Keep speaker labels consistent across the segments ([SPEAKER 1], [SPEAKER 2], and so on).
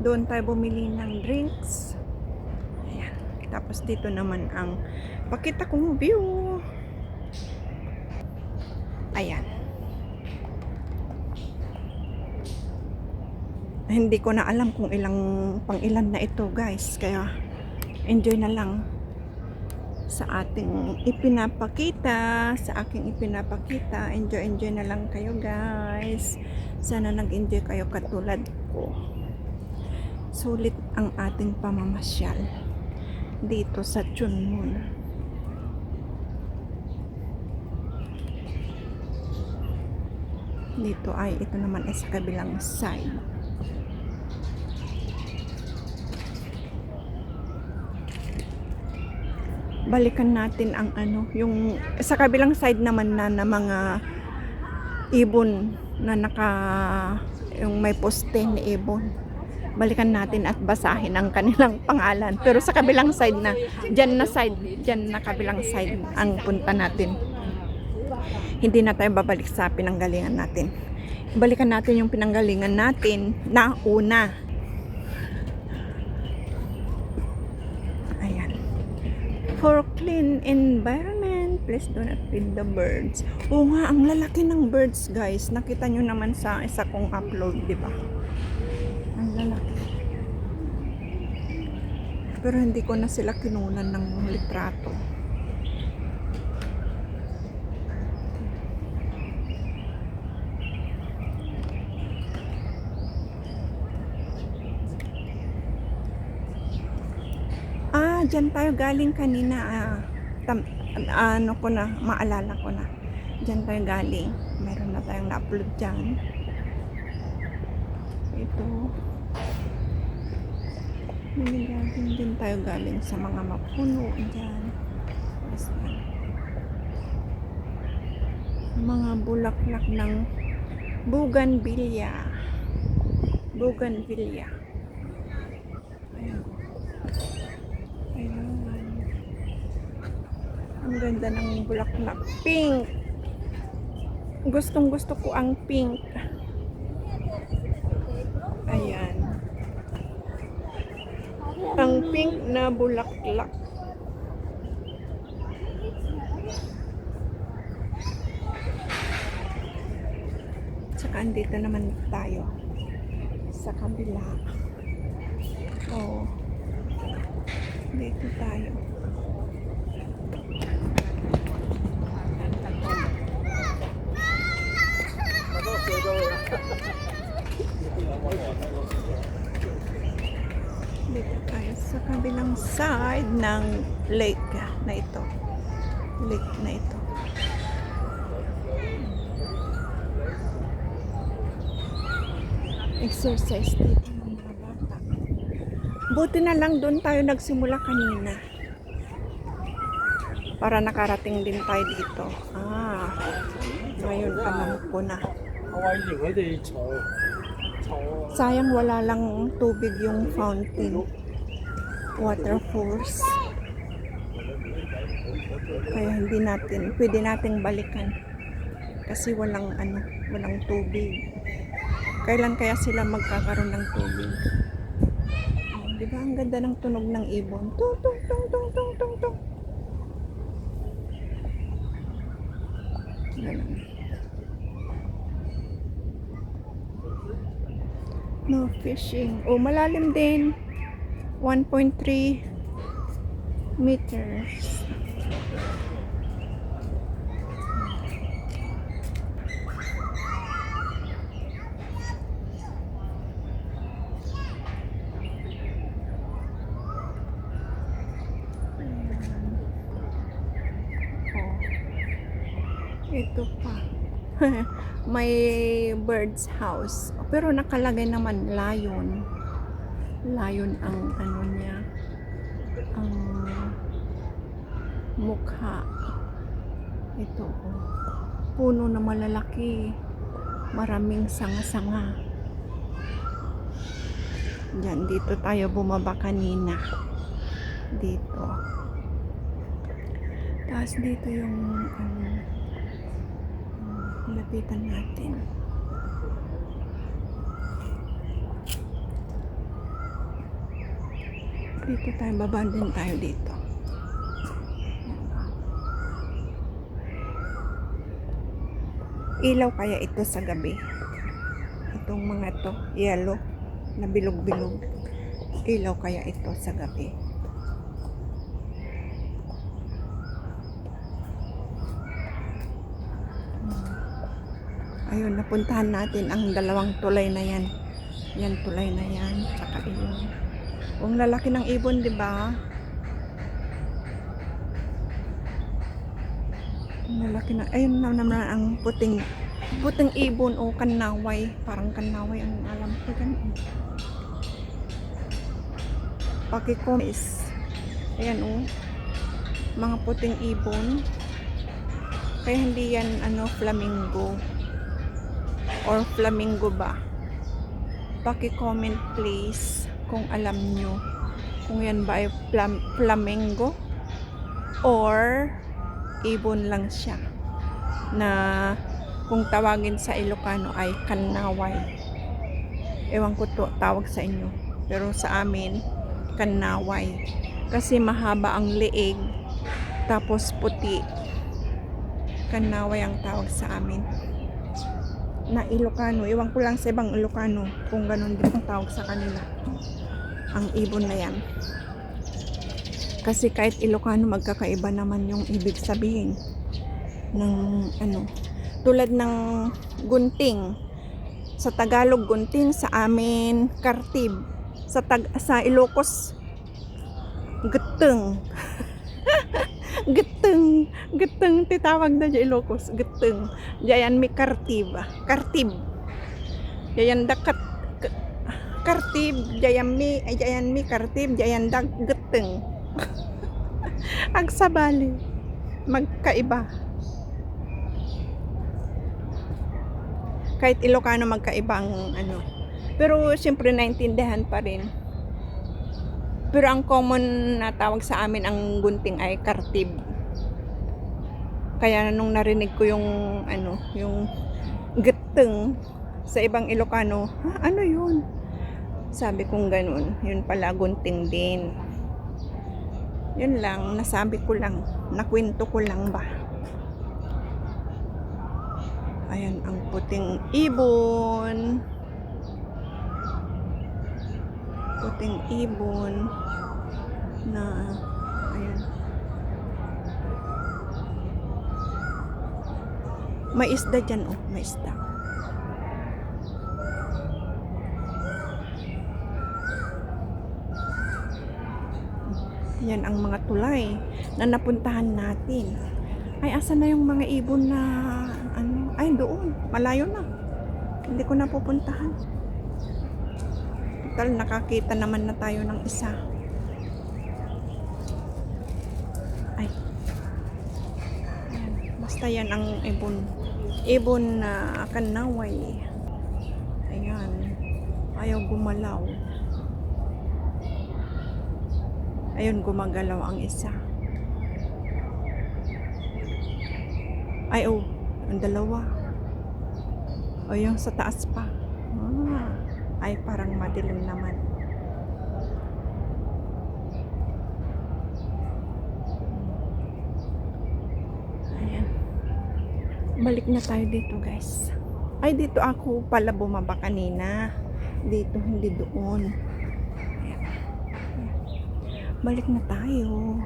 [SPEAKER 1] Doon tayo bumili ng drinks. Ayan. Tapos dito naman ang pakita kong view. Ayan. Hindi ko na alam kung pang ilan na ito, guys. Kaya enjoy na lang sa ating ipinapakita, sa aking ipinapakita. Enjoy na lang kayo, guys. Sana nag-enjoy kayo katulad ko. Sulit ang ating pamamasyal dito sa Chunmun. Dito ay ito naman ay sa kabilang side. Balikan natin ang yung sa kabilang side naman na mga ibon na yung may poste ni ibon. Balikan natin at basahin ang kanilang pangalan. Pero sa kabilang side na, dyan na kabilang side ang punta natin. Hindi na tayo babalik sa pinanggalingan natin. Balikan natin yung pinanggalingan natin na una. Ayan. For clean environment, please do not feed the birds. Oo nga, ang lalaki ng birds, guys. Nakita nyo naman sa isa kong upload, di ba? Ang lalaki. Pero hindi ko na sila kinunan ng litrato. Dyan tayo galing kanina. Maalala ko na. Dyan tayo galing. Meron na tayong na-upload dyan. Ito. Din tayo galing sa mga mapuno dyan. Mga bulaklak ng bougainvillea. Bougainvillea. Ayan. Ayan. Ang ganda ng bulaklak. Pink. Gustong gusto ko ang pink. Ayan. Ang pink na bulaklak. Tsaka andito naman tayo sa kabila. Dito tayo. Dito tayo sa kabilang side ng lake na ito. Lake na ito. Exercise dito ng mga bata. Buti na lang doon tayo nagsimula kanina. Para nakarating din tayo dito. Ngayon alam ko na. Sayang wala lang tubig yung fountain. Waterfalls. Kaya pwede nating balikan. Kasi walang tubig. Kailan kaya sila magkakaroon ng tubig? Di ba ang ganda ng tunog ng ibon? Tung tung tung tung tung tung tung. Ganun. No fishing. Malalim din. 1.3 meters. Ito pa. May bird's house. Pero nakalagay naman lion. Lion ang niya. Ang mukha. Ito. Puno na malalaki. Maraming sanga-sanga. Diyan, dito tayo bumaba kanina. Dito. Tapos dito yung lapitan natin. Dito tayo, baba din tayo dito. Ilaw kaya ito sa gabi? Itong mga to, yellow, na bilog-bilog. Ilaw kaya ito sa gabi? Ayun, napuntahan natin ang dalawang tulay na yan. Yan, tulay na yan. Tsaka yun. Ang lalaki ng ibon, di ba? Ang lalaki na. Ayun na naman ang puting ibon o kanaway. Parang kanaway ang alam ko dyan. Pakikomis. Ayan o. Mga puting ibon. Kaya hindi yan flamingo. Or flamingo ba? Paki-comment please kung alam nyo kung yan ba ay flamingo or ibon lang siya na kung tawagin sa Ilocano ay kanaway. Ewan ko to tawag sa inyo, pero sa amin kanaway kasi mahaba ang leeg tapos puti. Kanaway ang tawag sa amin na Ilocano. Iwan ko lang sa ibang Ilocano kung ganun din ang tawag sa kanila ang ibon na yan, kasi kahit Ilocano magkakaiba naman yung ibig sabihin ng tulad ng gunting sa Tagalog gunting, sa amin kartib, sa Ilocos geteng. Geteng titawag na dyan Ilocos, geteng. Jayan mi kartib. Jayan dakat kartib, jayan mi kartib, jayan dag geteng. Agsabali. Magkaiba. Kahit Ilocano magkaiba ang pero siyempre naintindihan pa rin. Pero ang common na tawag sa amin ang gunting ay kartib. Kaya nung narinig ko yung yung geteng sa ibang Ilocano, ano yun? Sabi kong ganun, yun pala gunting din. Yun lang, nasabi ko lang, nakwento ko lang ba. Ayan ang puting ibon. Puting ibon na ayan. May isda dyan, oh, may isda. Yan ang mga tulay na napuntahan natin. Ay, asa na yung mga ibon na ay doon, malayo na. Hindi ko na pupuntahan. Total, nakakita naman na tayo ng isa. Ay. Ayan. Basta yan ang ibon. Ibon na kanaway. Ayan. Ayaw gumalaw. Ayun, gumagalaw ang isa. Ay, oh. Ang dalawa. O, yung sa taas pa. Ay, parang madilim naman. Ayan. Balik na tayo dito, guys. Ay, dito ako pala bumaba kanina. Dito, hindi doon. Ayan. Ayan. Balik na tayo.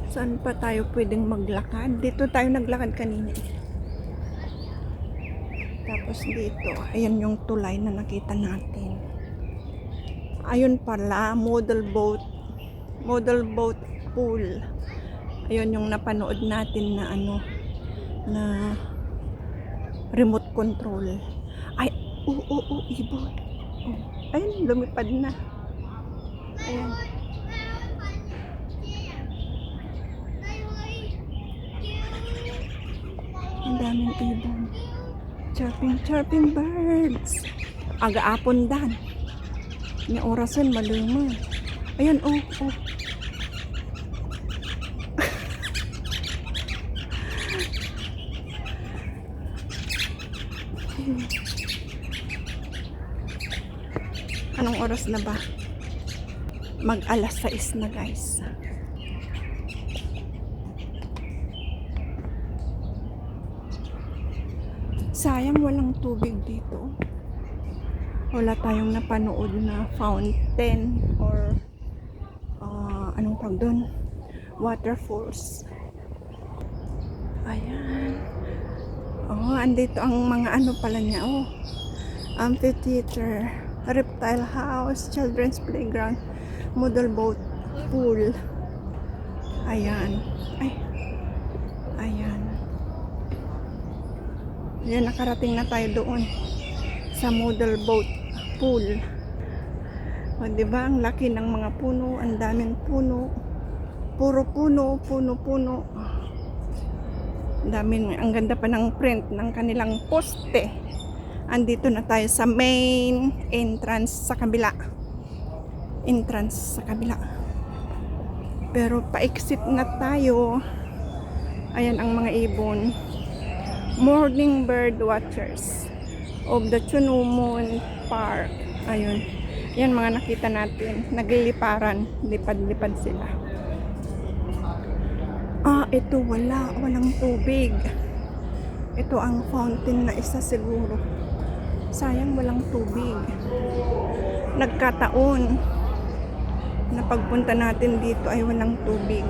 [SPEAKER 1] Saan pa tayo pwedeng maglakad? Dito tayo naglakad kanina. Tapos dito, ayan yung tulay na nakita natin. Ayun pala, model boat pool. Ayun yung napanood natin na na remote control. Ay, ibon. Ayun, lumipad na. Ayan. Ang daming ibon. Chirping birds. Aga-apon dan. May orasan, maluma. Ayan, oh. Anong oras na ba? Mag alas 6 na guys. Sayang walang tubig dito. Wala tayong napanood na fountain or anong tawag doon? Waterfalls. Ayan. Oh, andito ang mga ano pala niya. Oh, amphitheater, reptile house, children's playground, model boat, pool. Ayan. Ay. Ayan. Yan, nakarating na tayo doon sa model boat pool. O, diba? Ang laki ng mga puno, ang daming puno. Puro puno, puno. Ang ganda pa ng print ng kanilang poste. Andito na tayo sa main entrance sa kabila. Pero pa-exit na tayo. Ayan ang mga ibon. Morning bird watchers of the Chunumon Park. Ayun. Yan mga nakita natin. Nagliliparan. Lipad-lipad sila. Ito walang tubig. Ito ang fountain na isa siguro. Sayang walang tubig. Nagkataon na pagpunta natin dito ay walang tubig.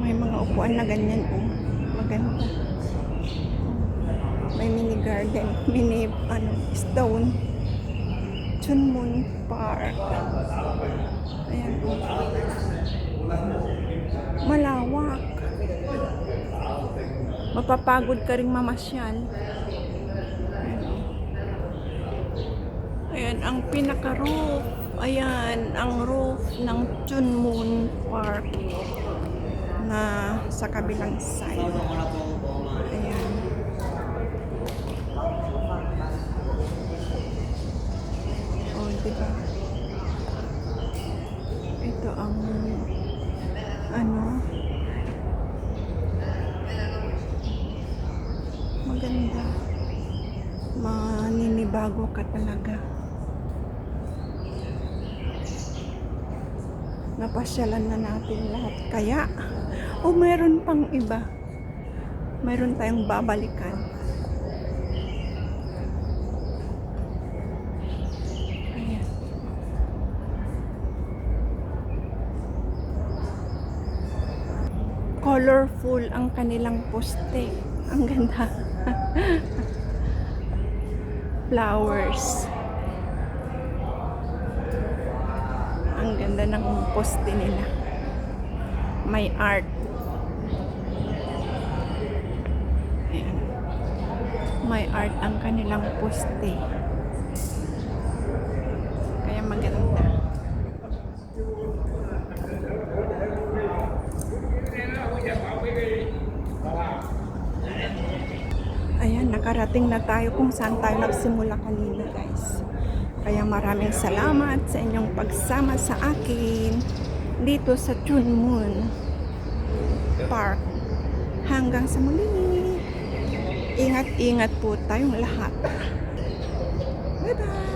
[SPEAKER 1] May mga upuan na ganyan. Maganda. May mini garden, stone. Chunmun Park. Ayan po. Malawak. Mapapagod ka ring mamasyal. Ayan ang pinaka-roof. Ayan ang roof ng Chunmun Park na sa kabilang side. Ayan. Diba? Ito ang maganda. Maninibago ka talaga. Napasyalan na natin lahat. Kaya, meron pang iba. Meron tayong babalikan. Colorful ang kanilang poste. Ang ganda. Flowers. Ang ganda ng poste nila. May art. Ayan. May art ang kanilang poste. Kaya maganda. Ayan, nakarating na tayo kung saan tayo nagsimula kanina guys. Kaya maraming salamat sa inyong pagsama sa akin dito sa Chunmun Park. Hanggang sa muli. Ingat-ingat po tayong lahat. Bye-bye!